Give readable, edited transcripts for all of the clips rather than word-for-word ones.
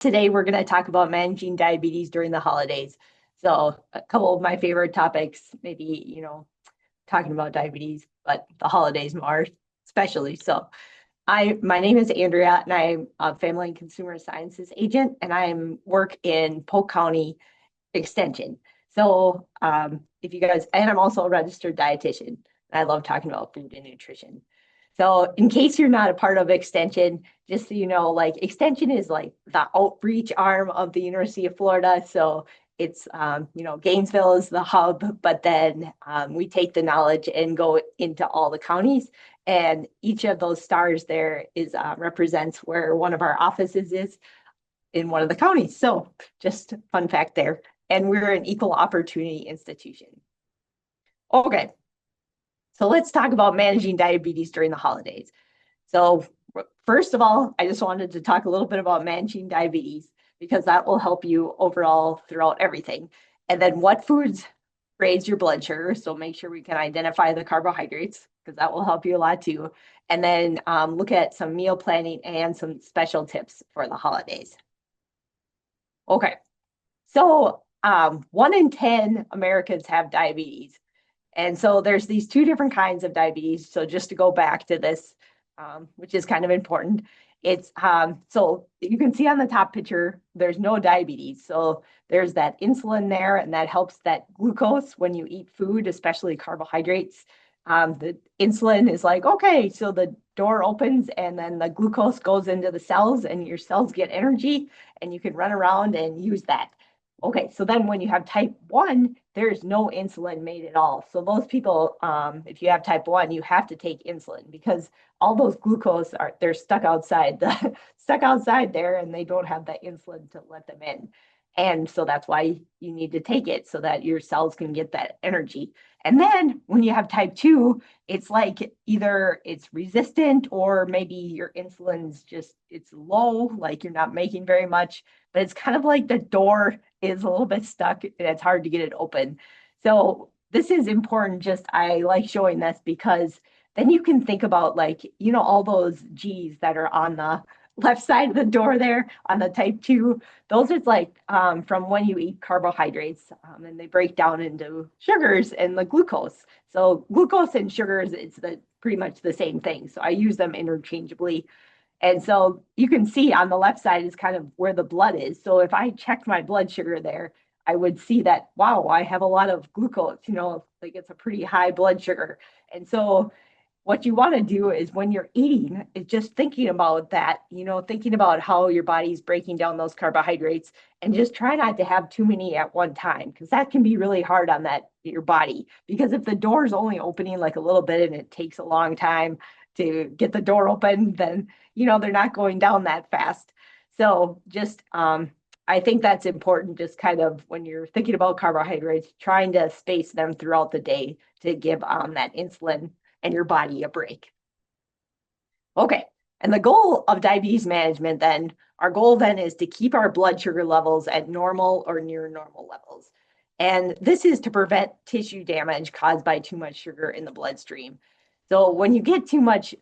Today, we're going to talk about managing diabetes during the holidays. So, a couple of my favorite topics, maybe, talking about diabetes, but the holidays more especially. So, my name is Andrea, and I'm a family and consumer sciences agent, and I work in Polk County Extension. So, if you guys, and I'm also a registered dietitian, and I love talking about food and nutrition. So, in case you're not a part of Extension, just so you know, like Extension is like the outreach arm of the University of Florida. So, it's, Gainesville is the hub, but then we take the knowledge and go into all the counties. And each of those stars there is represents where one of our offices is in one of the counties. So, just fun fact there. And we're an equal opportunity institution. Okay, so let's talk about managing diabetes during the holidays. So, first of all, I just wanted to talk a little bit about managing diabetes because that will help you overall throughout everything. And then, what foods raise your blood sugar? So, make sure we can identify the carbohydrates because that will help you a lot too. And then, look at some meal planning and some special tips for the holidays. Okay, so 1 in 10 Americans have diabetes. And so there's these two different kinds of diabetes. So just to go back to this, which is kind of important, it's so you can see on the top picture, there's no diabetes. So there's that insulin there, and that helps that glucose when you eat food, especially carbohydrates. The insulin is like, okay, so the door opens and then the glucose goes into the cells, and your cells get energy, and you can run around and use that. Okay, so then when you have type 1, there's no insulin made at all. So those people, if you have type 1, you have to take insulin because all those glucose they're stuck outside stuck outside there, and they don't have that insulin to let them in. And so that's why you need to take it so that your cells can get that energy. And then when you have type 2, it's like either it's resistant or maybe your insulin's just it's low, like you're not making very much, but it's kind of like the door is a little bit stuck and it's hard to get it open. So this is important. Just I like showing this because then you can think about like, all those G's that are on the left side of the door there on the type 2. Those is like from when you eat carbohydrates, and they break down into sugars and the glucose. So glucose and sugars, it's pretty much the same thing. So I use them interchangeably. And so you can see on the left side is kind of where the blood is. So if I checked my blood sugar there, I would see that, wow, I have a lot of glucose, like it's a pretty high blood sugar. And so what you want to do is when you're eating, is just thinking about that, thinking about how your body's breaking down those carbohydrates, and just try not to have too many at one time because that can be really hard on your body. Because if the door is only opening like a little bit and it takes a long time to get the door open, then they're not going down that fast. So just I think that's important, just kind of when you're thinking about carbohydrates, trying to space them throughout the day to give that insulin and your body a break. Okay. And the goal of diabetes management then, our goal then is to keep our blood sugar levels at normal or near normal levels. And this is to prevent tissue damage caused by too much sugar in the bloodstream. So when you get too much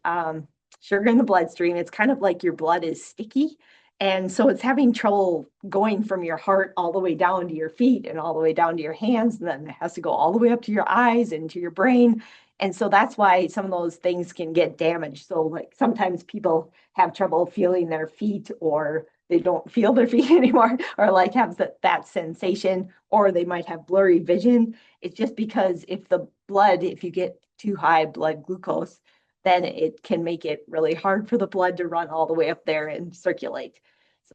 sugar in the bloodstream, it's kind of like your blood is sticky. And so it's having trouble going from your heart all the way down to your feet and all the way down to your hands. And then it has to go all the way up to your eyes and to your brain. And so that's why some of those things can get damaged. So like sometimes people have trouble feeling their feet, or they don't feel their feet anymore, or like have that sensation, or they might have blurry vision. It's just because if you get too high blood glucose, then it can make it really hard for the blood to run all the way up there and circulate.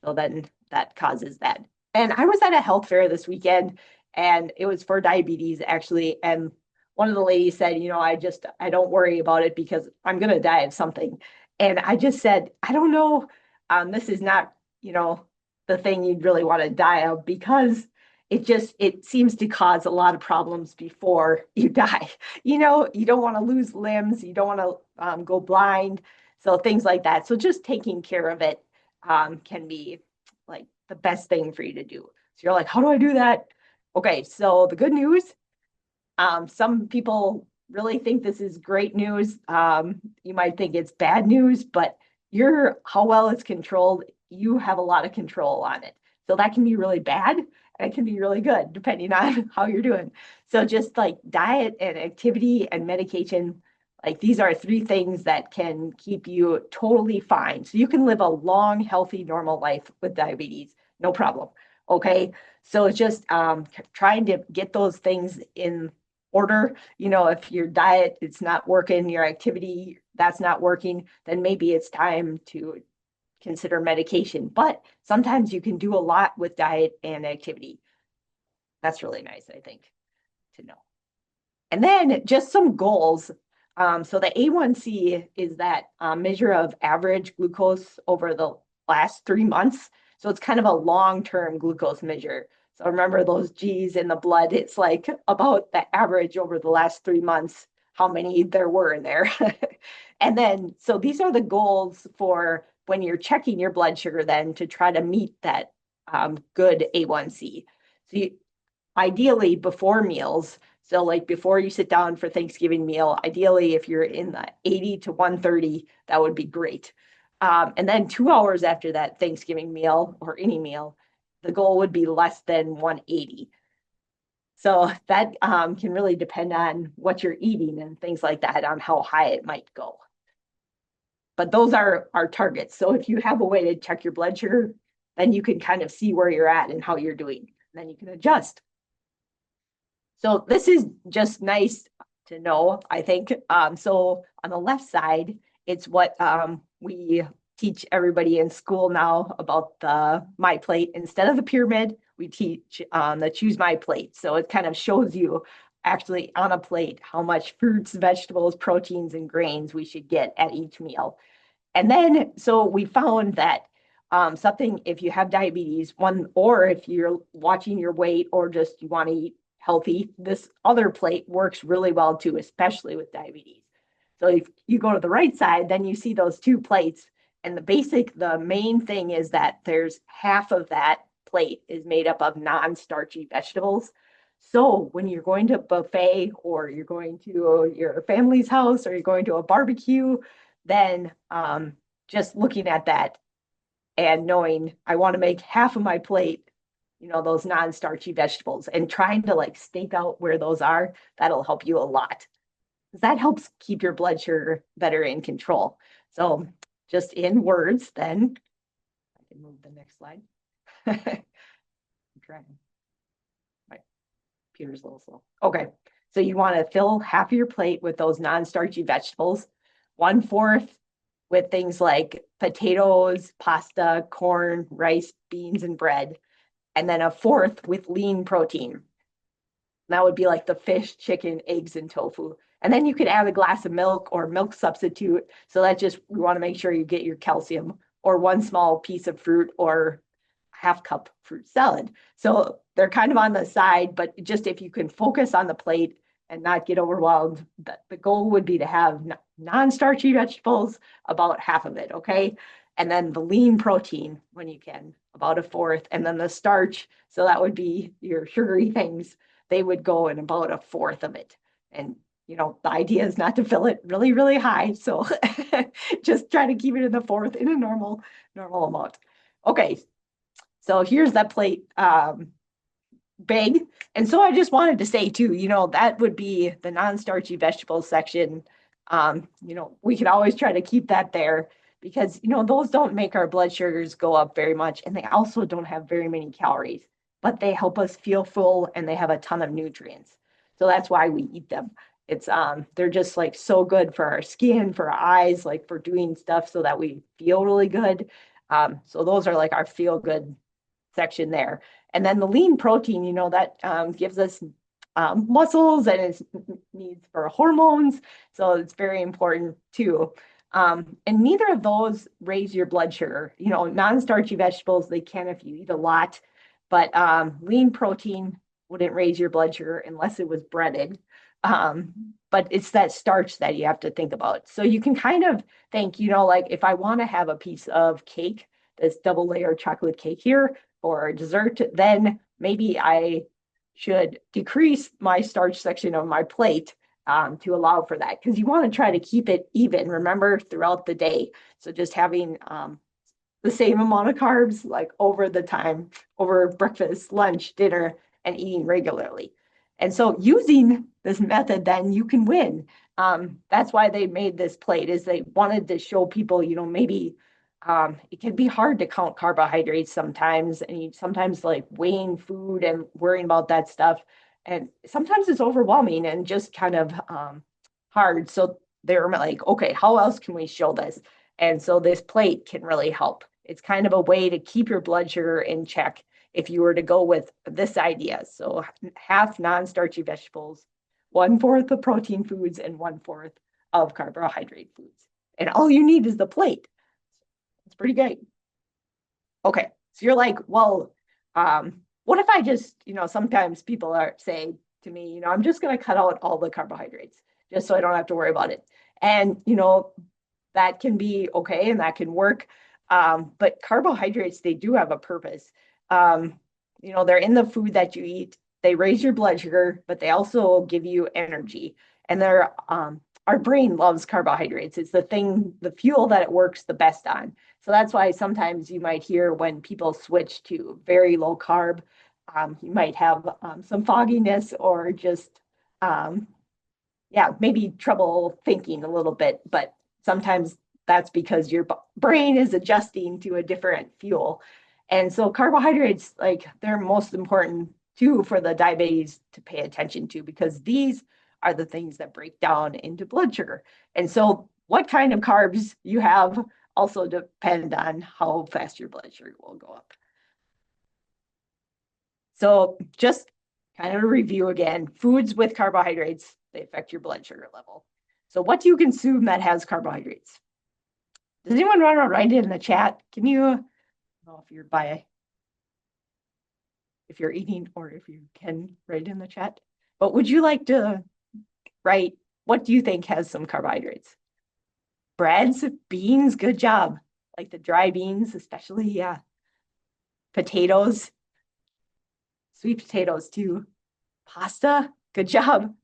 So then that causes that. And I was at a health fair this weekend, and it was for diabetes actually. And one of the ladies said, I don't worry about it because I'm going to die of something. And I just said, I don't know. This is not, the thing you'd really want to die of because it seems to cause a lot of problems before you die. You don't want to lose limbs. You don't want to go blind. So things like that. So just taking care of it can be like the best thing for you to do. So you're like, how do I do that? Okay, so the good news, some people really think this is great news. You might think it's bad news, but how well it's controlled, you have a lot of control on it. So that can be really bad and it can be really good depending on how you're doing. So just like diet and activity and medication, like these are three things that can keep you totally fine. So you can live a long, healthy, normal life with diabetes, no problem. Okay. So it's just trying to get those things in order. If your diet, it's not working, your activity, that's not working, then maybe it's time to consider medication. But sometimes you can do a lot with diet and activity. That's really nice, I think, to know. And then just some goals. So the A1C is that measure of average glucose over the last 3 months. So it's kind of a long-term glucose measure. So remember those G's in the blood, it's like about the average over the last 3 months, how many there were in there. And then, so these are the goals for when you're checking your blood sugar then to try to meet that good A1C. So ideally before meals, so like before you sit down for Thanksgiving meal, ideally if you're in the 80 to 130, that would be great. And then 2 hours after that Thanksgiving meal or any meal, the goal would be less than 180. So that can really depend on what you're eating and things like that, on how high it might go. But those are our targets. So if you have a way to check your blood sugar, then you can kind of see where you're at and how you're doing. Then you can adjust. So this is just nice to know, I think. So on the left side, it's what we teach everybody in school now about the My Plate. Instead of the pyramid, we teach the Choose My Plate. So it kind of shows you actually on a plate how much fruits, vegetables, proteins, and grains we should get at each meal. And then, so we found that something, if you have diabetes, or if you're watching your weight or just you want to eat healthy, this other plate works really well too, especially with diabetes. So if you go to the right side, then you see those two plates. And the main thing is that there's half of that plate is made up of non-starchy vegetables. So when you're going to a buffet or you're going to your family's house or you're going to a barbecue, then just looking at that and knowing I want to make half of my plate, those non-starchy vegetables, and trying to like stake out where those are, that'll help you a lot. That helps keep your blood sugar better in control. So just in words, then I can move the next slide. I'm trying. My computer's a little slow. Okay. So you want to fill half of your plate with those non-starchy vegetables, 1/4 with things like potatoes, pasta, corn, rice, beans, and bread, and then 1/4 with lean protein. That would be like the fish, chicken, eggs, and tofu. And then you could add a glass of milk or milk substitute. So that just, we want to make sure you get your calcium, or one small piece of fruit or half cup fruit salad. So they're kind of on the side, but just if you can focus on the plate and not get overwhelmed, the goal would be to have non-starchy vegetables, about half of it, okay? And then the lean protein, when you can, about 1/4, and then the starch, so that would be your sugary things, they would go in about 1/4 of it. And the idea is not to fill it really, really high. So just try to keep it in the 1/4 in a normal amount. Okay, so here's that plate big. And so I just wanted to say too, that would be the non-starchy vegetables section. We could always try to keep that there because, those don't make our blood sugars go up very much. And they also don't have very many calories, but they help us feel full and they have a ton of nutrients. So that's why we eat them. It's they're just like so good for our skin, for our eyes, like for doing stuff so that we feel really good. So those are like our feel good section there. And then the lean protein, that gives us muscles and is needs for hormones. So it's very important too. And neither of those raise your blood sugar. Non-starchy vegetables, they can if you eat a lot, but lean protein wouldn't raise your blood sugar unless it was breaded. But it's that starch that you have to think about. So you can kind of think, like if I want to have a piece of cake, this double layer chocolate cake here, or dessert, then maybe I should decrease my starch section of my plate to allow for that, because you want to try to keep it even, remember, throughout the day. So just having the same amount of carbs like over the time, over breakfast, lunch, dinner, and eating regularly. And so using this method, then you can win. That's why they made this plate, is they wanted to show people, maybe it can be hard to count carbohydrates sometimes, and you sometimes like weighing food and worrying about that stuff. And sometimes it's overwhelming and just kind of hard. So they're like, okay, how else can we show this? And so this plate can really help. It's kind of a way to keep your blood sugar in check if you were to go with this idea. So half non-starchy vegetables, 1/4 of protein foods, and 1/4 of carbohydrate foods. And all you need is the plate. It's pretty great. Okay, so you're like, well, what if I just, sometimes people are saying to me, I'm just going to cut out all the carbohydrates just so I don't have to worry about it. And, that can be okay and that can work. But carbohydrates, they do have a purpose. They're in the food that you eat. They raise your blood sugar, but they also give you energy. And our brain loves carbohydrates. It's the fuel that it works the best on. So that's why sometimes you might hear when people switch to very low carb, you might have some fogginess or just, maybe trouble thinking a little bit. But sometimes that's because your brain is adjusting to a different fuel. And so carbohydrates, like they're most important too for the diabetes to pay attention to, because these are the things that break down into blood sugar. And so what kind of carbs you have also depend on how fast your blood sugar will go up. So just kind of a review again, foods with carbohydrates, they affect your blood sugar level. So what do you consume that has carbohydrates? Does anyone want to write it in the chat? Can you, I don't know if you're eating or if you can write in the chat, but would you like to write, what do you think has some carbohydrates? Breads, beans, good job. Like the dry beans, especially, yeah. Potatoes, sweet potatoes too. Pasta, good job.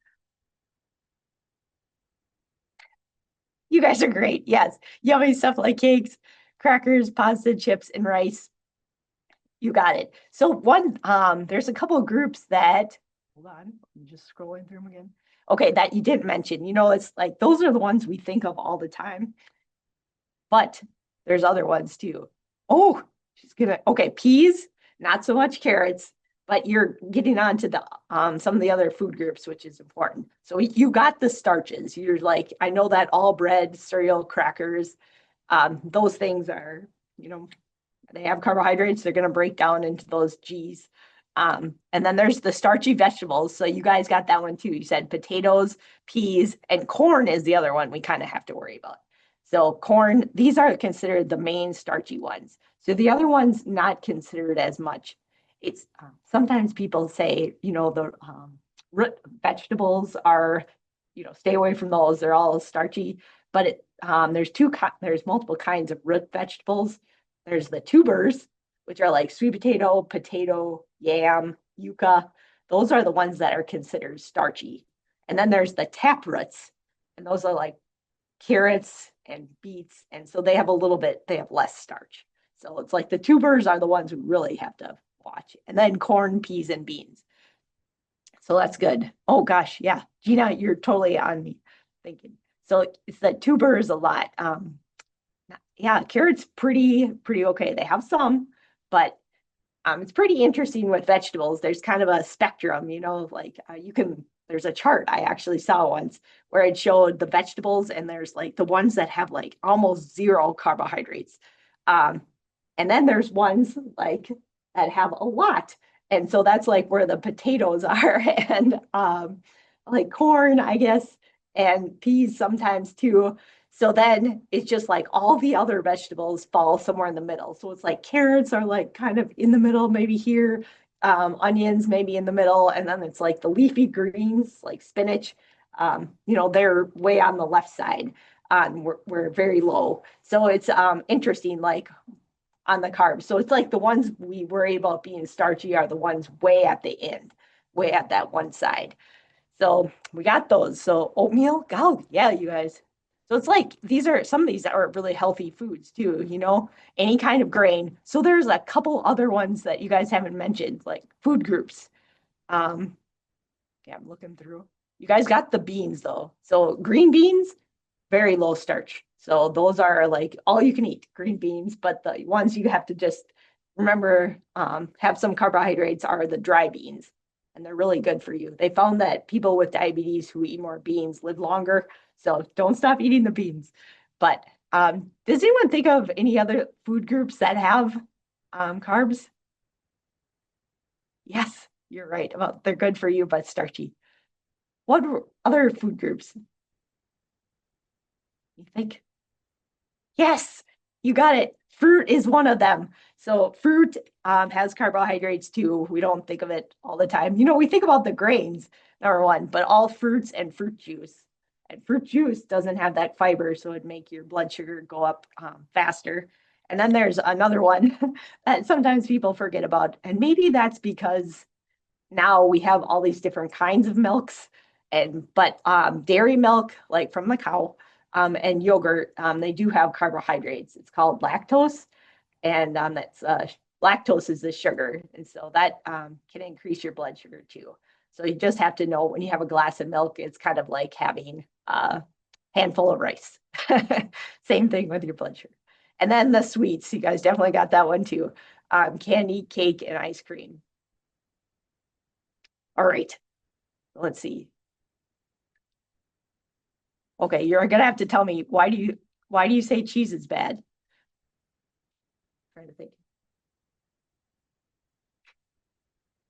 You guys are great. Yes. Yummy stuff like cakes, crackers, pasta, chips, and rice. You got it. So there's a couple of groups that, hold on, I'm just scrolling through them again. Okay, that you didn't mention. It's like those are the ones we think of all the time. But there's other ones too. Oh, okay, peas, not so much carrots, but you're getting on to the some of the other food groups, which is important. So you got the starches. You're like, I know that all bread, cereal, crackers, those things are, they have carbohydrates. They're going to break down into those G's. And then there's the starchy vegetables. So you guys got that one too. You said potatoes, peas, and corn is the other one we kind of have to worry about. So corn, these are considered the main starchy ones. So the other ones not considered as much. It's sometimes people say, the root vegetables are, stay away from those. They're all starchy. But there's multiple kinds of root vegetables. There's the tubers, which are like sweet potato, yam, yucca. Those are the ones that are considered starchy. And then there's the tap roots, and those are like carrots and beets. And so they have less starch. So it's like the tubers are the ones we really have to watch. And then corn, peas, and beans. So that's good. Oh gosh, yeah. Gina, you're totally on me thinking. So it's the tubers a lot. Yeah, carrots pretty okay. They have some, but it's pretty interesting with vegetables. There's kind of a spectrum, like there's a chart I actually saw once where it showed the vegetables, and there's like the ones that have like almost zero carbohydrates. And then there's ones like that have a lot. And so that's like where the potatoes are, and like corn, I guess, and peas sometimes too. So then it's just like all the other vegetables fall somewhere in the middle. So it's like carrots are like kind of in the middle, maybe here, onions maybe in the middle, and then it's like the leafy greens like spinach. They're way on the left side. We're very low. So it's interesting, like on the carbs. So it's like the ones we worry about being starchy are the ones way at the end, way at that one side. So we got those. So oatmeal, go, yeah, you guys. So it's like some of these are really healthy foods too, any kind of grain. So there's a couple other ones that you guys haven't mentioned, like food groups. Um, yeah, I'm looking through. You guys got the beans though. So green beans, very low starch. So those are like all you can eat, green beans, but the ones you have to just remember have some carbohydrates are the dry beans, and they're really good for you. They found that people with diabetes who eat more beans live longer, so don't stop eating the beans. But does anyone think of any other food groups that have carbs? Yes, you're right. Well, they're good for you, but starchy. What other food groups you think? Yes, you got it. Fruit is one of them. So fruit has carbohydrates too. We don't think of it all the time. We think about the grains, number one, but all fruits and fruit juice. And fruit juice doesn't have that fiber, so it'd make your blood sugar go up faster. And then there's another one that sometimes people forget about. And maybe that's because now we have all these different kinds of milks, but dairy milk, like from the cow, and yogurt, they do have carbohydrates. It's called lactose, and that's lactose is the sugar, and so that can increase your blood sugar too. So you just have to know when you have a glass of milk, it's kind of like having a handful of rice. Same thing with your blood sugar. And then the sweets, you guys definitely got that one too. Candy, cake, and ice cream. All right, let's see. Okay, you're gonna have to tell me why do you say cheese is bad? I'm trying to think.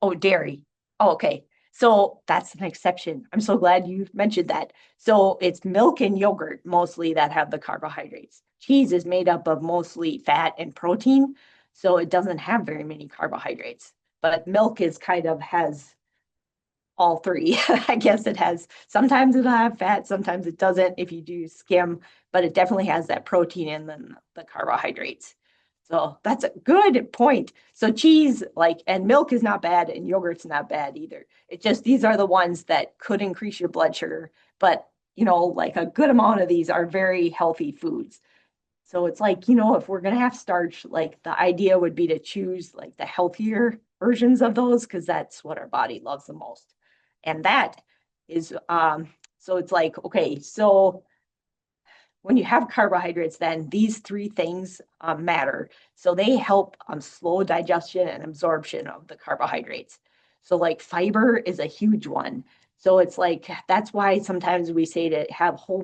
Oh, dairy. Oh, okay. So that's an exception. I'm so glad you mentioned that. So it's milk and yogurt mostly that have the carbohydrates. Cheese is made up of mostly fat and protein, so it doesn't have very many carbohydrates. But milk is kind of has all three. I guess it has, sometimes it'll have fat, sometimes it doesn't if you do skim, but it definitely has that protein and then the carbohydrates. So that's a good point. So cheese, like, and milk is not bad, and yogurt's not bad either. It just, these are the ones that could increase your blood sugar, but like a good amount of these are very healthy foods. So it's like, if we're going to have starch, like the idea would be to choose like the healthier versions of those because that's what our body loves the most. And that is, so it's like, okay, so when you have carbohydrates, then these three things matter. So they help slow digestion and absorption of the carbohydrates. So, like, fiber is a huge one. So it's like that's why sometimes we say to have whole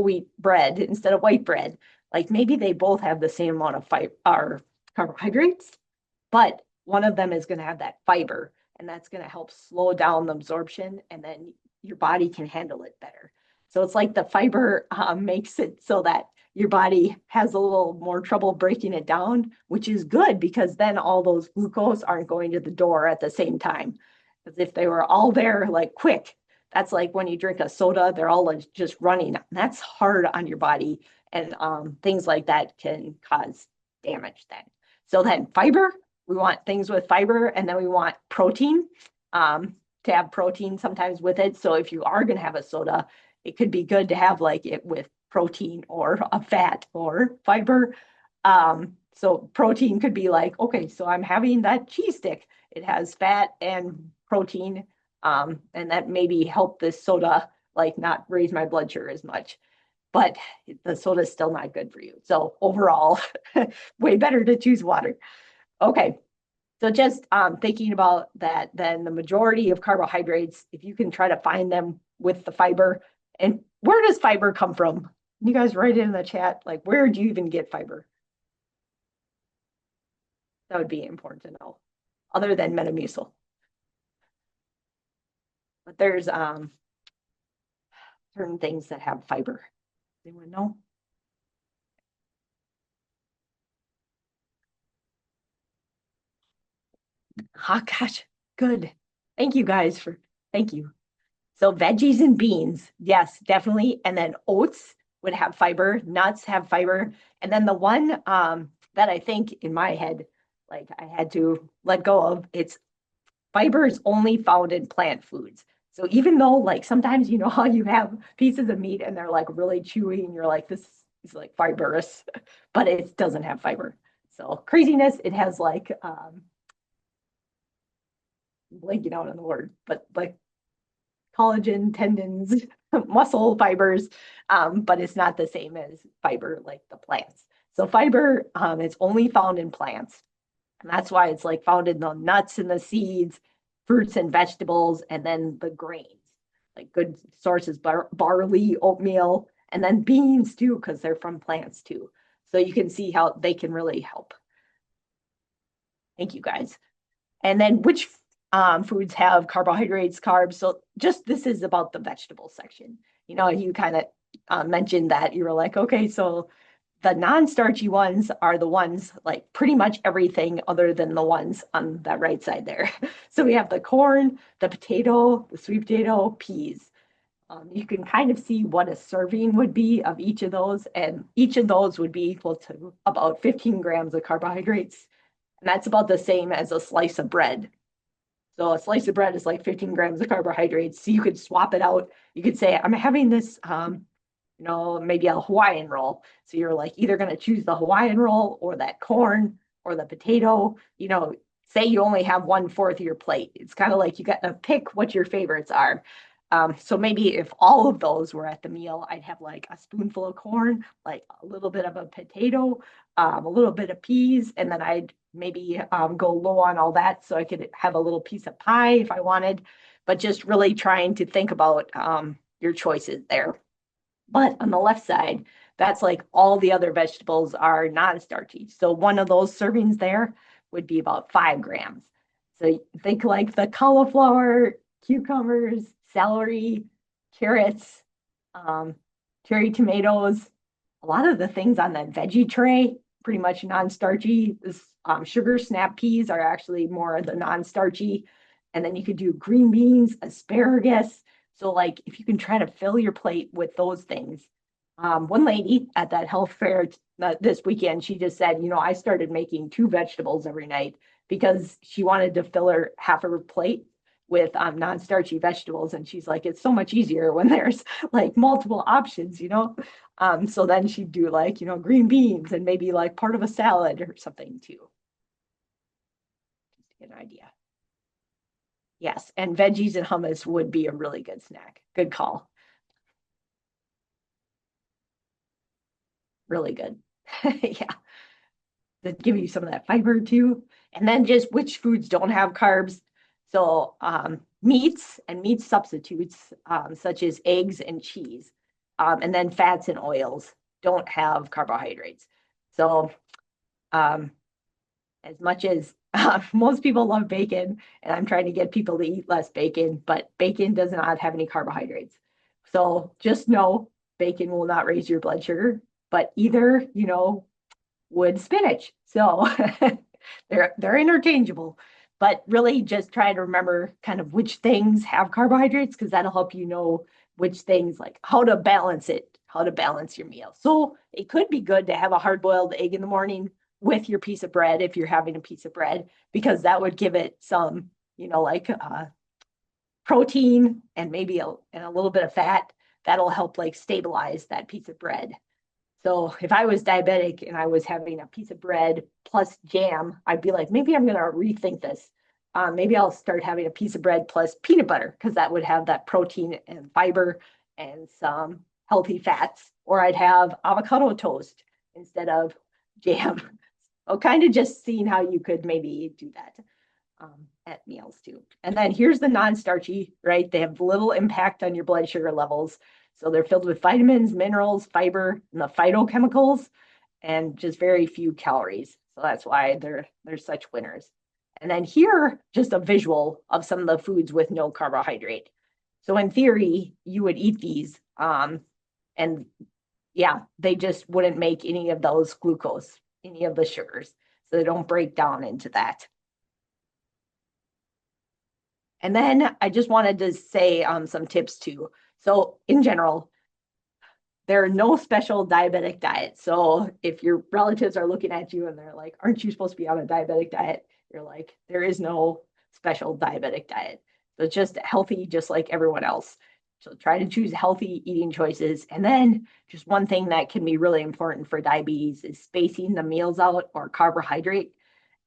wheat bread instead of white bread. Like maybe they both have the same amount of fiber or carbohydrates, but one of them is going to have that fiber, and that's going to help slow down the absorption, and then your body can handle it better. So it's like the fiber makes it so that your body has a little more trouble breaking it down, which is good because then all those glucose aren't going to the door at the same time. Because if they were all there like quick, that's like when you drink a soda, they're all like just running. That's hard on your body, and things like that can cause damage then. So then fiber, we want things with fiber, and then we want protein to have protein sometimes with it. So if you are going to have a soda, it could be good to have like it with protein or a fat or fiber. So protein could be like, okay, so I'm having that cheese stick. It has fat and protein, and that maybe help this soda like not raise my blood sugar as much. But the soda is still not good for you. So overall, way better to choose water. Okay, so just thinking about that, then the majority of carbohydrates, if you can try to find them with the fiber, and where does fiber come from? You guys write it in the chat, like where do you even get fiber? That would be important to know, other than Metamucil. But there's certain things that have fiber. Anyone know? Oh gosh, good. Thank you guys thank you. So veggies and beans, yes, definitely. And then oats would have fiber, nuts have fiber. And then the one that I think in my head, like I had to let go of, it's fiber is only found in plant foods. So even though like sometimes you know how you have pieces of meat and they're like really chewy and you're like, this is like fibrous, but it doesn't have fiber. So craziness, it has like blanking out on the word, but like collagen, tendons, muscle fibers, but it's not the same as fiber like the plants. So fiber is only found in plants. And that's why it's like found in the nuts and the seeds, fruits and vegetables, and then the grains, like good sources, barley, oatmeal, and then beans too, because they're from plants too. So you can see how they can really help. Thank you guys. And then which foods have carbohydrates, carbs? So just this is about the vegetable section. You know, you kind of mentioned that you were like, okay, so the non-starchy ones are the ones like pretty much everything other than the ones on that right side there. So we have the corn, the potato, the sweet potato, peas. You can kind of see what a serving would be of each of those, and each of those would be equal to about 15 grams of carbohydrates. And that's about the same as a slice of bread. So a slice of bread is like 15 grams of carbohydrates. So you could swap it out. You could say, I'm having this you know, maybe a Hawaiian roll. So you're like either going to choose the Hawaiian roll or that corn or the potato. You know, say you only have 1/4 of your plate. It's kind of like you got to pick what your favorites are. So maybe if all of those were at the meal, I'd have like a spoonful of corn, like a little bit of a potato, a little bit of peas, and then I'd maybe go low on all that so I could have a little piece of pie if I wanted, but just really trying to think about your choices there. But on the left side, that's like all the other vegetables are non-starchy. So one of those servings there would be about 5 grams. So think like the cauliflower, cucumbers, celery, carrots, um, cherry tomatoes, a lot of the things on that veggie tray, pretty much non-starchy. This sugar snap peas are actually more of the non-starchy. And then you could do green beans, asparagus. So like if you can try to fill your plate with those things. One lady at that health fair this weekend, she just said, you know, I started making 2 vegetables every night because she wanted to fill her half of her plate with non-starchy vegetables. And she's like, it's so much easier when there's like multiple options, you know? So then she'd do like, you know, green beans and maybe like part of a salad or something too. Just to get an idea. Yes, and veggies and hummus would be a really good snack. Good call. Really good. Yeah, that give you some of that fiber too. And then just which foods don't have carbs. So meats and meat substitutes, such as eggs and cheese, and then fats and oils don't have carbohydrates. So um, as much as most people love bacon, and I'm trying to get people to eat less bacon, but bacon does not have any carbohydrates. So just know bacon will not raise your blood sugar, but either, you know, would spinach. So they're interchangeable, but really just try to remember kind of which things have carbohydrates because that'll help you know which things like how to balance it, how to balance your meal. So it could be good to have a hard-boiled egg in the morning with your piece of bread if you're having a piece of bread because that would give it some, you know, like protein and maybe and a little bit of fat that'll help like stabilize that piece of bread. So if I was diabetic and I was having a piece of bread plus jam, I'd be like, maybe I'm going to rethink this. Maybe I'll start having a piece of bread plus peanut butter because that would have that protein and fiber and some healthy fats. Or I'd have avocado toast instead of jam. So kind of just seeing how you could maybe do that at meals too. And then here's the non-starchy, right? They have little impact on your blood sugar levels. So they're filled with vitamins, minerals, fiber, and the phytochemicals, and just very few calories. So that's why they're such winners. And then here, just a visual of some of the foods with no carbohydrate. So in theory, you would eat these, and yeah, they just wouldn't make any of those glucose, any of the sugars. So they don't break down into that. And then I just wanted to say some tips too. So in general, there are no special diabetic diets. So if your relatives are looking at you and they're like, aren't you supposed to be on a diabetic diet? You're like, there is no special diabetic diet. So it's just healthy, just like everyone else. So try to choose healthy eating choices. And then just one thing that can be really important for diabetes is spacing the meals out or carbohydrate.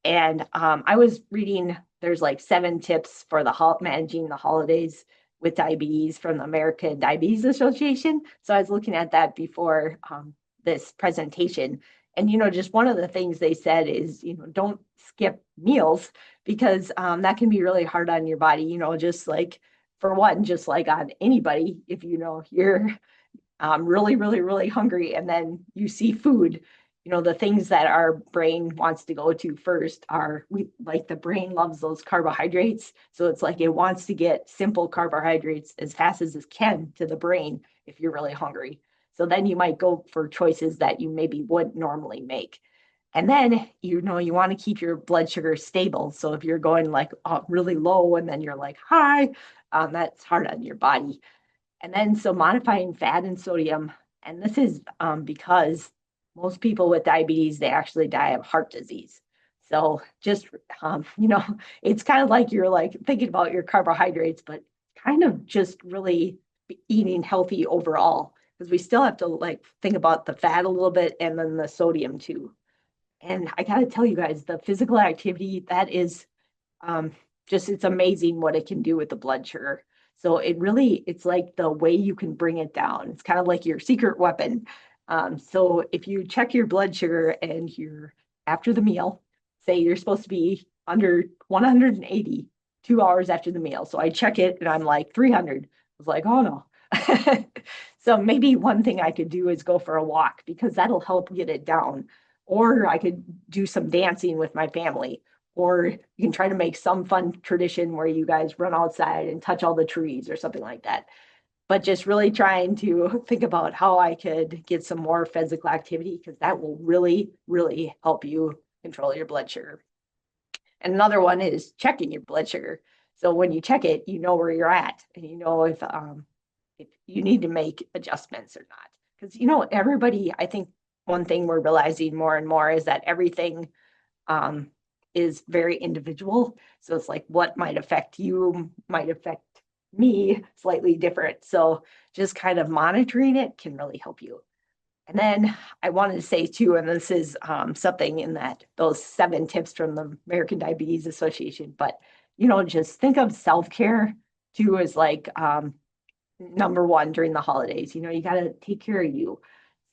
And I was reading, there's like 7 tips for managing the holidays with diabetes from the American Diabetes Association. So I was looking at that before this presentation. And, just one of the things they said is, don't skip meals because that can be really hard on your body, just like for one, just like on anybody, if you're really, really, really hungry and then you see food, the things that our brain wants to go to first are the brain loves those carbohydrates. So it's like it wants to get simple carbohydrates as fast as it can to the brain if you're really hungry. So then you might go for choices that you maybe wouldn't normally make. And then, you want to keep your blood sugar stable. So if you're going like really low and then you're like high, that's hard on your body. And then, so modifying fat and sodium. And this is because most people with diabetes, they actually die of heart disease. So just, it's kind of like you're like thinking about your carbohydrates, but kind of just really eating healthy overall, because we still have to like think about the fat a little bit and then the sodium too. And I got to tell you guys, the physical activity, that is um, it's amazing what it can do with the blood sugar. So it's like the way you can bring it down. It's kind of like your secret weapon. So if you check your blood sugar and you're after the meal, say you're supposed to be under 180 2 hours after the meal. So I check it and I'm like 300. I was like, oh no. So maybe one thing I could do is go for a walk because that'll help get it down. Or I could do some dancing with my family, or you can try to make some fun tradition where you guys run outside and touch all the trees or something like that. But just really trying to think about how I could get some more physical activity because that will really, really help you control your blood sugar. And another one is checking your blood sugar. So when you check it, you know where you're at and you know if you need to make adjustments or not. Because everybody, I think one thing we're realizing more and more is that everything um, is very individual. So it's like what might affect you might affect me slightly different. So just kind of monitoring it can really help you. And then I wanted to say too, and this is something in those 7 tips from the American Diabetes Association, but just think of self-care too as like number one during the holidays. You got to take care of you.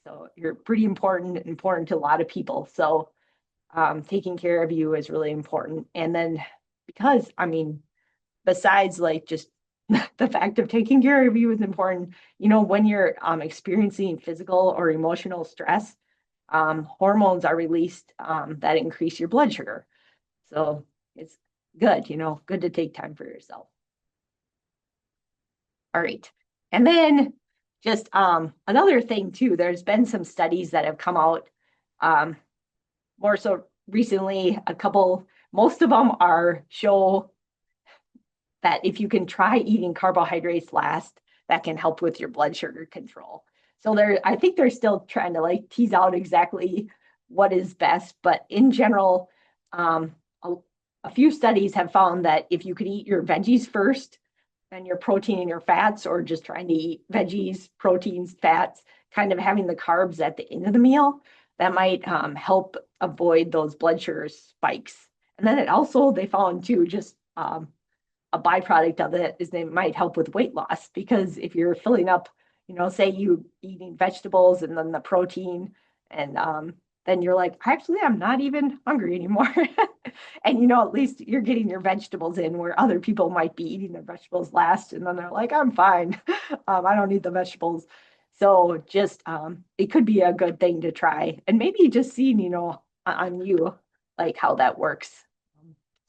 So you're pretty important to a lot of people. So taking care of you is really important. And then because, besides like just the fact of taking care of you is important, when you're experiencing physical or emotional stress, hormones are released that increase your blood sugar. So it's good, good to take time for yourself. All right. And then just another thing too, there's been some studies that have come out um, more so recently, most of them show that if you can try eating carbohydrates last, that can help with your blood sugar control. So I think they're still trying to like tease out exactly what is best, but in general, um, a few studies have found that if you could eat your veggies first and your protein and your fats, or just trying to eat veggies, proteins, fats, kind of having the carbs at the end of the meal, that might help avoid those blood sugar spikes. And then they found too, just a byproduct of it is they might help with weight loss, because if you're filling up, say you eating vegetables and then the protein, and then you're like, actually, I'm not even hungry anymore. And at least you're getting your vegetables in, where other people might be eating their vegetables last, and then they're like, I'm fine. I don't need the vegetables. So just it could be a good thing to try, and maybe just seeing, on you, like how that works.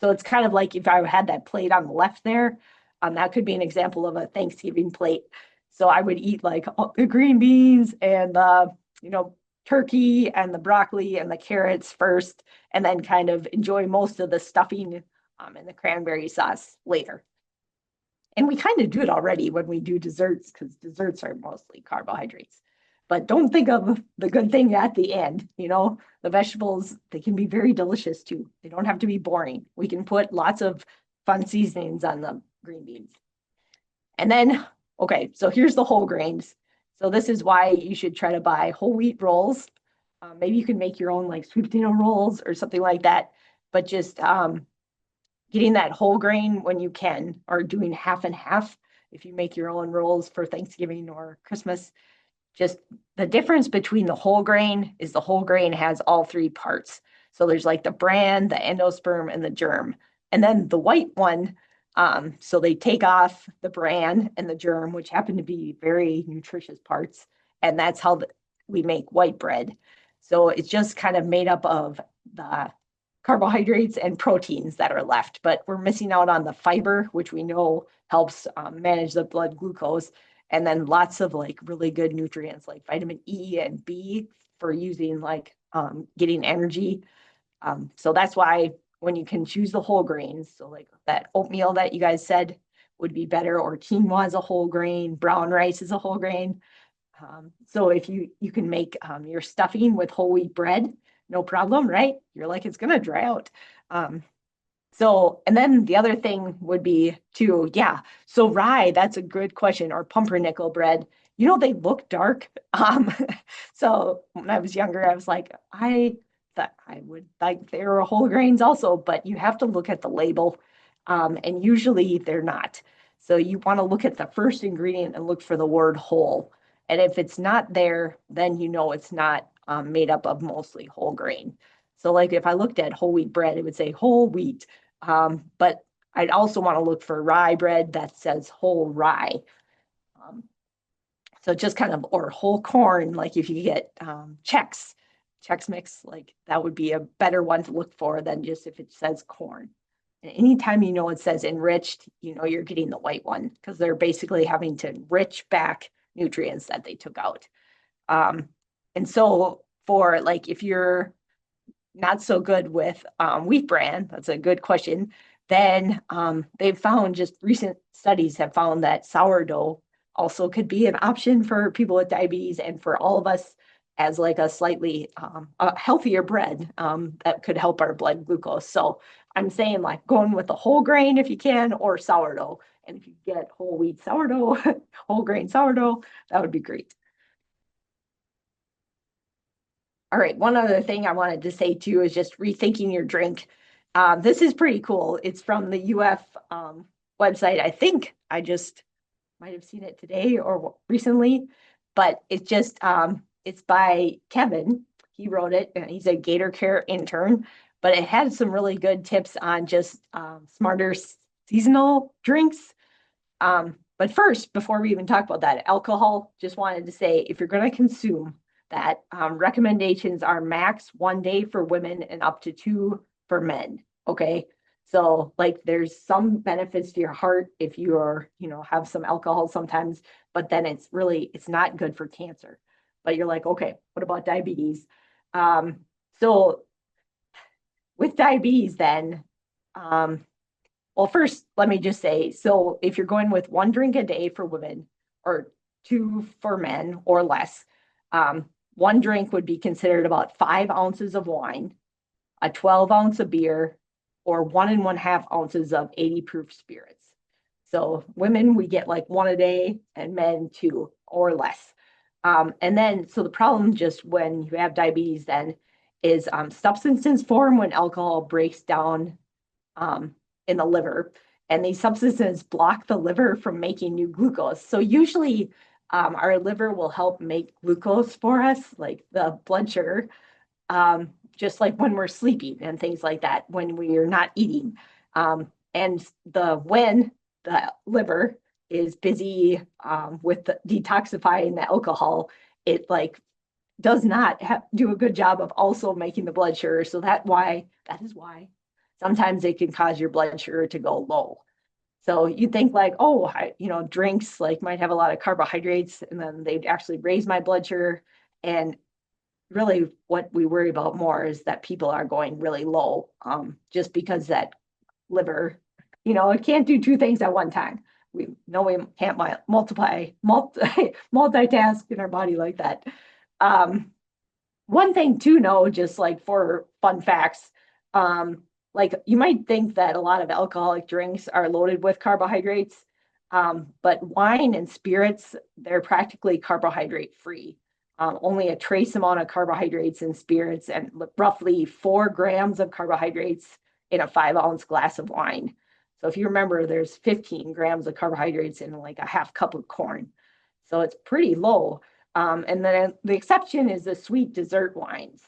So it's kind of like if I had that plate on the left there, that could be an example of a Thanksgiving plate. So I would eat like the green beans and turkey and the broccoli and the carrots first, and then kind of enjoy most of the stuffing and the cranberry sauce later. And we kind of do it already when we do desserts, because desserts are mostly carbohydrates. But don't think of the good thing at the end. The vegetables, they can be very delicious too. They don't have to be boring. We can put lots of fun seasonings on them. green beans. And then, okay, so here's the whole grains. So this is why you should try to buy whole wheat rolls. Maybe you can make your own like sweet potato rolls or something like that. But just getting that whole grain when you can, or doing half and half if you make your own rolls for Thanksgiving or Christmas. Just the difference between the whole grain is the whole grain has all three parts. So there's like the bran, the endosperm, and the germ. And then the white one, so they take off the bran and the germ, which happen to be very nutritious parts. And that's how we make white bread. So it's just kind of made up of the carbohydrates and proteins that are left, but we're missing out on the fiber, which we know helps manage the blood glucose, and then lots of like really good nutrients like vitamin E and B for using like getting energy. So that's why when you can choose the whole grains, so like that oatmeal that you guys said would be better, or quinoa is a whole grain, brown rice is a whole grain. So if you can make your stuffing with whole wheat bread, no problem, right? You're like, it's gonna dry out. So, and then the other thing would be too, yeah. So rye, that's a good question, or pumpernickel bread. You know, they look dark. So when I was younger, I was like, I thought I would like they were whole grains also, but you have to look at the label. And usually they're not. So you want to look at the first ingredient and look for the word whole. And if it's not there, then you know it's not made up of mostly whole grain. So like if I looked at whole wheat bread, it would say whole wheat. But I'd also want to look for rye bread that says whole rye. Um, so just kind of, or whole corn, like if you get Chex Mix, like that would be a better one to look for than just if it says corn. And anytime you know it says enriched, you know you're getting the white one because they're basically having to enrich back nutrients that they took out. And so for like if you're not so good with wheat bran, that's a good question, then they've found, just recent studies have found that sourdough also could be an option for people with diabetes and for all of us as like a slightly a healthier bread that could help our blood glucose. So I'm saying like going with the whole grain if you can, or sourdough. And if you get whole wheat sourdough, whole grain sourdough, that would be great. All right, one other thing I wanted to say too is just rethinking your drink. This is pretty cool. It's from the UF website. I think I just might have seen it today or recently, but it's by Kevin. He wrote it, and he's a Gator Care intern. But it had some really good tips on just smarter seasonal drinks. But first, before we even talk about that, alcohol, just wanted to say if you're going to consume that, recommendations are max 1 day for women and up to 2 for men. Okay. So like there's some benefits to your heart if you are, have some alcohol sometimes, but then it's not good for cancer. But you're like, okay, what about diabetes? So with diabetes, then, well, first, let me just say, so if you're going with 1 drink a day for women or 2 for men or less, 1 drink would be considered about 5 ounces of wine, a 12-ounce of beer, or 1.5 ounces of 80 proof spirits. So women, we get like 1 a day, and men 2 or less. And then, so the problem just when you have diabetes then is substances form when alcohol breaks down in the liver. And these substances block the liver from making new glucose. So usually our liver will help make glucose for us, like the blood sugar, just like when we're sleeping and things like that, when we are not eating. And when the liver is busy with detoxifying the alcohol, it like does not do a good job of also making the blood sugar. So that is why sometimes it can cause your blood sugar to go low. So you think like, oh, drinks like might have a lot of carbohydrates, and then they'd actually raise my blood sugar. And really what we worry about more is that people are going really low just because that liver, it can't do 2 things at one time. We know we can't multitask in our body like that. One thing to know, just like for fun facts, like you might think that a lot of alcoholic drinks are loaded with carbohydrates, but wine and spirits, they're practically carbohydrate free. Only a trace amount of carbohydrates in spirits and roughly 4 grams of carbohydrates in a 5 ounce glass of wine. So if you remember, there's 15 grams of carbohydrates in like a half cup of corn. So it's pretty low. And then the exception is the sweet dessert wines.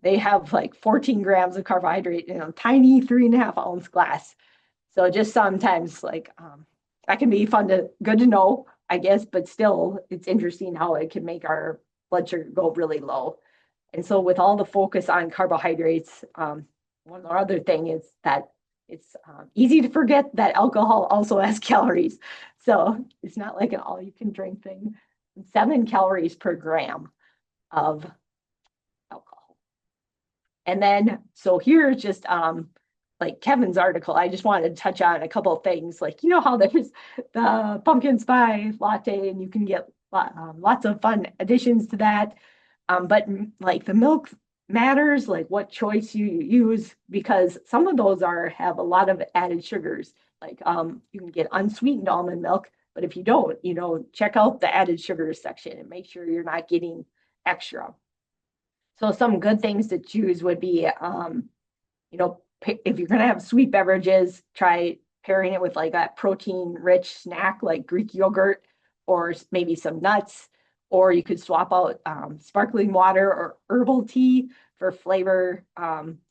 They have like 14 grams of carbohydrate in a tiny 3.5 ounce glass. So just sometimes like that can be good to know, I guess, but still it's interesting how it can make our blood sugar go really low. And so with all the focus on carbohydrates, one other thing is that it's easy to forget that alcohol also has calories. So it's not like an all you can drink thing. 7 calories per gram of alcohol. And then, so here's just like Kevin's article. I just wanted to touch on a couple of things. Like, you know how there's the pumpkin spice latte and you can get lots of fun additions to that. But like the milk matters, like what choice you use, because some of those have a lot of added sugars. Like you can get unsweetened almond milk, but if you don't, check out the added sugars section and make sure you're not getting extra. So some good things to choose would be, if you're going to have sweet beverages, try pairing it with like a protein-rich snack like Greek yogurt or maybe some nuts. Or you could swap out sparkling water or herbal tea for flavor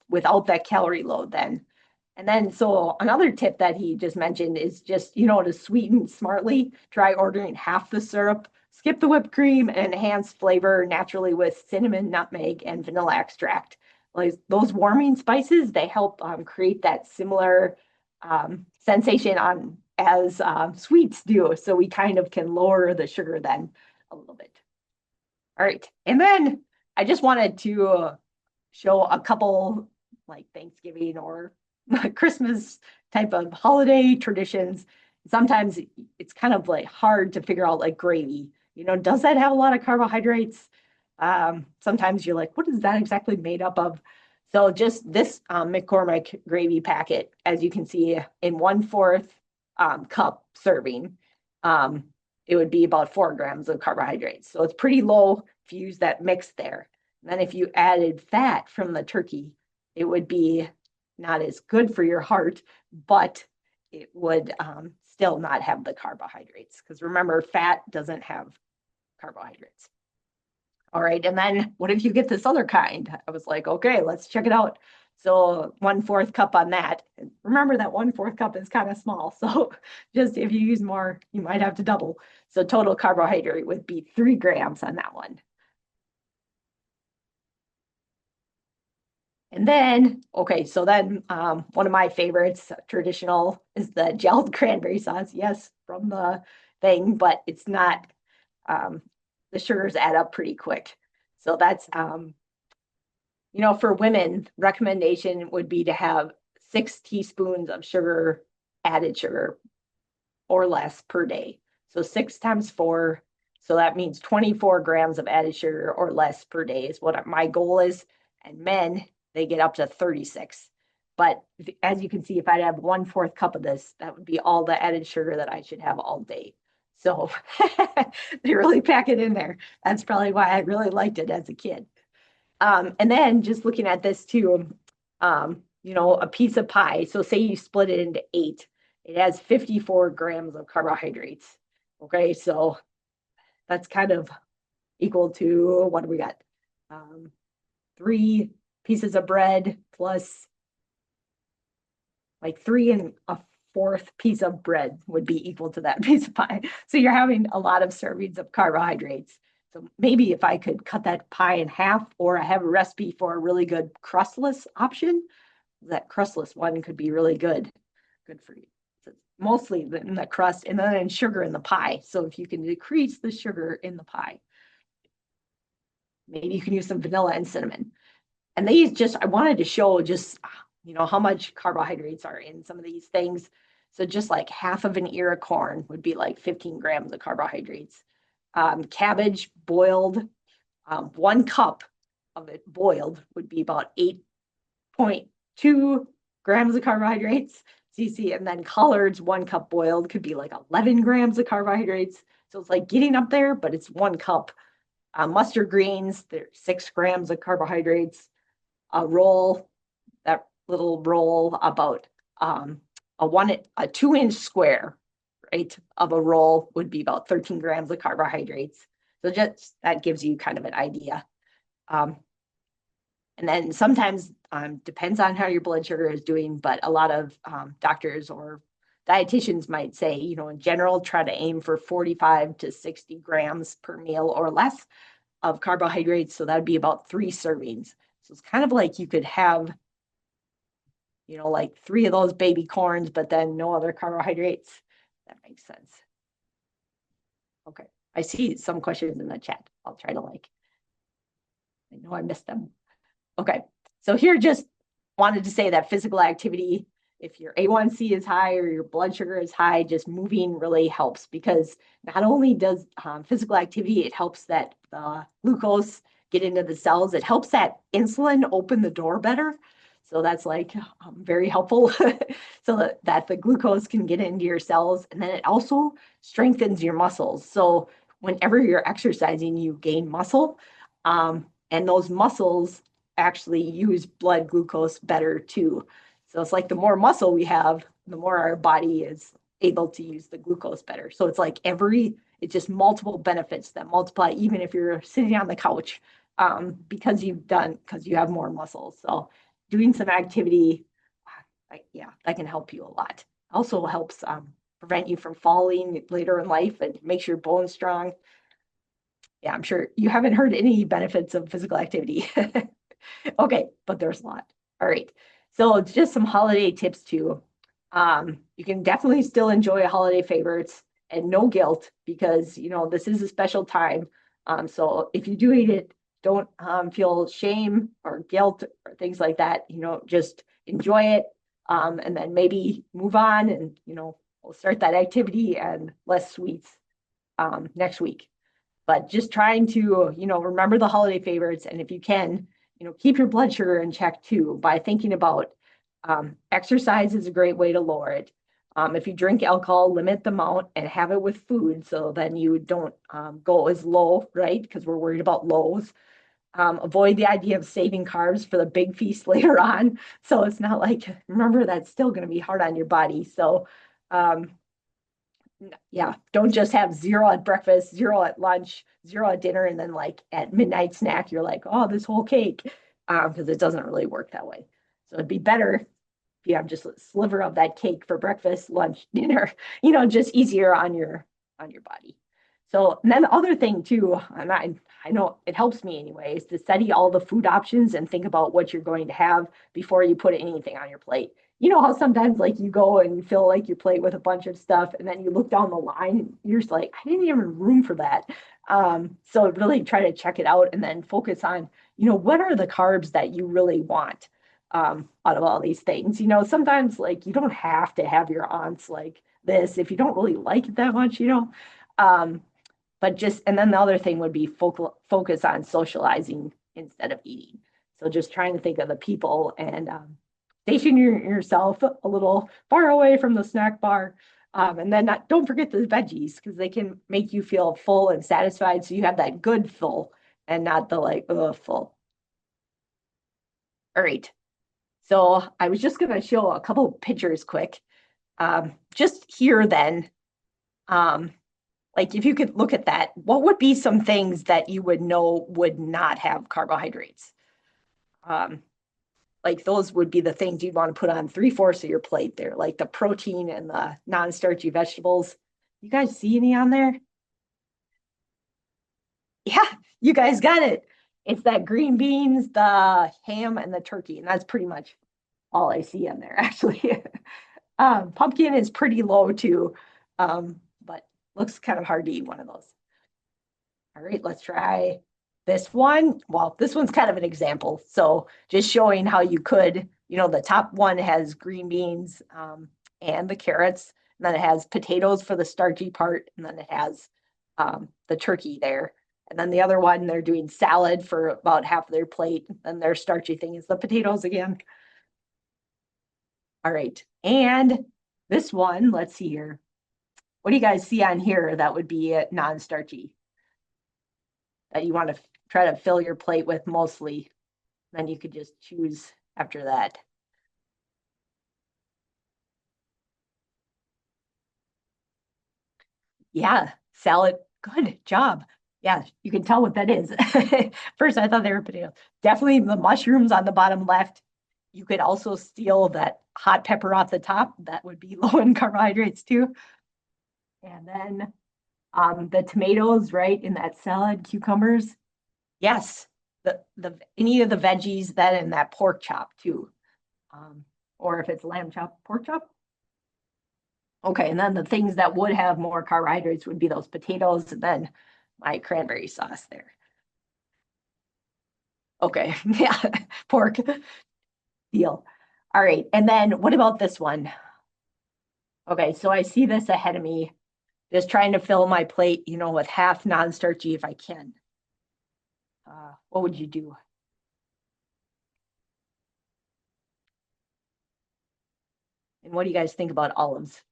without that calorie load then. And then, so another tip that he just mentioned is just, to sweeten smartly, try ordering half the syrup, skip the whipped cream, and enhance flavor naturally with cinnamon, nutmeg, and vanilla extract. Like those warming spices, they help create that similar sensation as sweets do. So we kind of can lower the sugar then a little bit. All right. And then I just wanted to show a couple like Thanksgiving or Christmas type of holiday traditions. Sometimes it's kind of like hard to figure out like gravy. Does that have a lot of carbohydrates? Sometimes you're like, what is that exactly made up of? So just this McCormick gravy packet, as you can see, in 1/4 cup serving, it would be about 4 grams of carbohydrates. So it's pretty low if you use that mix there. And then if you added fat from the turkey, it would be not as good for your heart, but it would still not have the carbohydrates. Because remember, fat doesn't have carbohydrates. All right, and then what if you get this other kind? I was like, okay, let's check it out. So 1/4 cup on that. And remember that 1/4 cup is kind of small. So just if you use more, you might have to double. So total carbohydrate would be 3 grams on that one. And then, okay, so then one of my favorites, traditional, is the gelled cranberry sauce. Yes, from the thing, but it's not, the sugars add up pretty quick. So that's, for women, recommendation would be to have 6 teaspoons of sugar, added sugar, or less per day. So 6 times 4, so that means 24 grams of added sugar or less per day is what my goal is. And men, they get up to 36. But as you can see, if I'd have 1/4 cup of this, that would be all the added sugar that I should have all day. So they really pack it in there. That's probably why I really liked it as a kid. And then just looking at this too, a piece of pie. So say you split it into 8, it has 54 grams of carbohydrates. Okay, so that's kind of equal to, what do we got? 3 pieces of bread plus like 3 1/4 piece of bread would be equal to that piece of pie. So you're having a lot of servings of carbohydrates. So maybe if I could cut that pie in half, or I have a recipe for a really good crustless option, that crustless one could be really good for you. So mostly in the crust and then sugar in the pie. So if you can decrease the sugar in the pie, maybe you can use some vanilla and cinnamon. And I wanted to show just, how much carbohydrates are in some of these things. So just like half of an ear of corn would be like 15 grams of carbohydrates. Cabbage boiled, 1 cup of it boiled would be about 8 2 grams of carbohydrates. So you see, and then collards, 1 cup boiled could be like 11 grams of carbohydrates. So it's like getting up there, but it's 1 cup. Mustard greens, there's 6 grams of carbohydrates. A roll, that little roll, about a 2-inch square, right, of a roll would be about 13 grams of carbohydrates. So just that gives you kind of an idea. Um, and then sometimes depends on how your blood sugar is doing, but a lot of doctors or dietitians might say, in general, try to aim for 45 to 60 grams per meal or less of carbohydrates. So that would be about 3 servings. So it's kind of like you could have, like 3 of those baby corns, but then no other carbohydrates. That makes sense. Okay. I see some questions in the chat. I'll try to I know I missed them. Okay. So here just wanted to say that physical activity, if your A1C is high or your blood sugar is high, just moving really helps, because not only does physical activity, it helps that the glucose get into the cells. It helps that insulin open the door better. So that's very helpful so that the glucose can get into your cells. And then it also strengthens your muscles. So whenever you're exercising, you gain muscle. And those muscles actually use blood glucose better too. So it's like the more muscle we have, the more our body is able to use the glucose better. So it's like it's just multiple benefits that multiply, even if you're sitting on the couch, because you have more muscles. So doing some activity, yeah, that can help you a lot. Also helps prevent you from falling later in life and makes your bones strong. Yeah, I'm sure you haven't heard any benefits of physical activity. Okay, but there's a lot. All right. So it's just some holiday tips too. You can definitely still enjoy holiday favorites and no guilt, because this is a special time. So if you do eat it, don't feel shame or guilt or things like that. Just enjoy it, and then maybe move on, and we'll start that activity and less sweets next week. But just trying to, remember the holiday favorites. And if you can, keep your blood sugar in check too, by thinking about exercise is a great way to lower it. If you drink alcohol, limit the amount and have it with food, so then you don't go as low, right? Because we're worried about lows. Avoid the idea of saving carbs for the big feast later on. So it's not remember, that's still going to be hard on your body. So um, yeah, don't just have 0 at breakfast, 0 at lunch, 0 at dinner, and then at midnight snack, you're like, oh, this whole cake, because it doesn't really work that way. So it'd be better if you have just a sliver of that cake for breakfast, lunch, dinner, just easier on your body. So, and then the other thing too, and I know it helps me anyway, is to study all the food options and think about what you're going to have before you put anything on your plate. You know how sometimes you go and you fill your plate with a bunch of stuff, and then you look down the line and you're just like, I didn't even have room for that. So really try to check it out and then focus on, what are the carbs that you really want out of all these things. Sometimes you don't have to have your aunts like this if you don't really like it that much. Um, but and then the other thing would be focus on socializing instead of eating. So just trying to think of the people and station yourself a little far away from the snack bar. And then don't forget the veggies, because they can make you feel full and satisfied. So you have that good full and not the full. All right. So I was just going to show a couple pictures quick. Just here then, if you could look at that, what would be some things that you would know would not have carbohydrates? Those would be the things you'd want to put on 3/4 of your plate there, like the protein and the non-starchy vegetables. You guys see any on there? Yeah, you guys got it. It's that green beans, the ham, and the turkey, and that's pretty much all I see on there, actually. Pumpkin is pretty low too, but looks kind of hard to eat one of those. All right, let's try this one. Well, this one's kind of an example. So just showing how you could, the top one has green beans and the carrots, and then it has potatoes for the starchy part, and then it has the turkey there. And then the other one, they're doing salad for about half of their plate. And their starchy thing is the potatoes again. All right. And this one, let's see here. What do you guys see on here that would be non-starchy that you want to try to fill your plate with mostly? Then you could just choose after that. Yeah, salad. Good job. Yeah, you can tell what that is. First, I thought they were potatoes. Definitely the mushrooms on the bottom left. You could also steal that hot pepper off the top. That would be low in carbohydrates too. And then the tomatoes, right, in that salad, cucumbers. Yes, the any of the veggies that in that pork chop too. Um, or if it's lamb chop, pork chop. Okay, and then the things that would have more carbohydrates would be those potatoes and then my cranberry sauce there. Okay, yeah, pork deal. All right, and then what about this one? Okay, so I see this ahead of me, just trying to fill my plate, with half non-starchy if I can. What would you do? And what do you guys think about olives?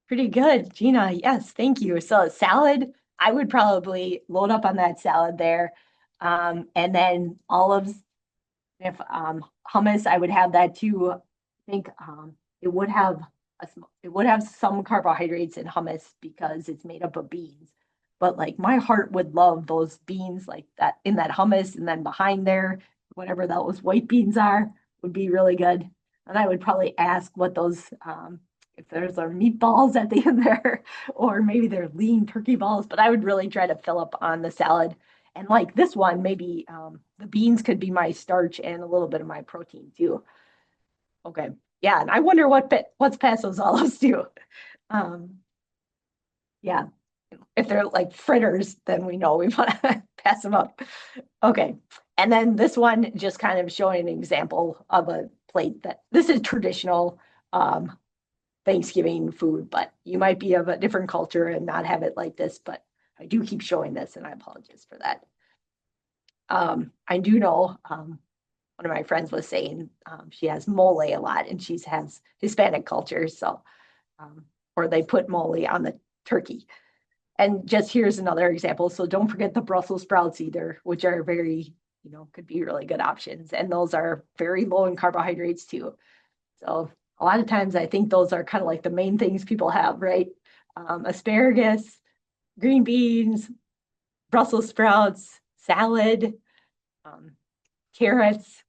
Pretty good, Gina. Yes, thank you. So salad, I would probably load up on that salad there. And then olives, if hummus, I would have that too. I think it would have it would have some carbohydrates in hummus because it's made up of beans. But like my heart would love those beans like that in that hummus, and then behind there, whatever those white beans are, would be really good. And I would probably ask what those if there's are meatballs at the end there, or maybe they're lean turkey balls. But I would really try to fill up on the salad. And like this one, maybe the beans could be my starch and a little bit of my protein too. Okay. Yeah. And I wonder what's past those olives too. Um, yeah. If they're like fritters, then we know we want to pass them up. Okay. And then this one just kind of showing an example of a plate that this is traditional Thanksgiving food, but you might be of a different culture and not have it like this. But I do keep showing this, and I apologize for that. I do know one of my friends was saying she has mole a lot, and she has Hispanic culture, so or they put mole on the turkey. And just here's another example. So don't forget the Brussels sprouts either, which are very, could be really good options. And those are very low in carbohydrates too. So a lot of times I think those are kind of like the main things people have, right? Asparagus, green beans, Brussels sprouts, salad, um, carrots.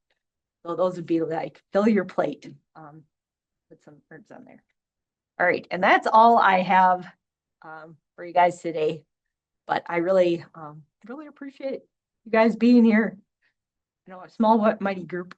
So those would be like fill your plate. Put some herbs on there. All right, and that's all I have for you guys today. But I really appreciate you guys being here. A small but mighty group.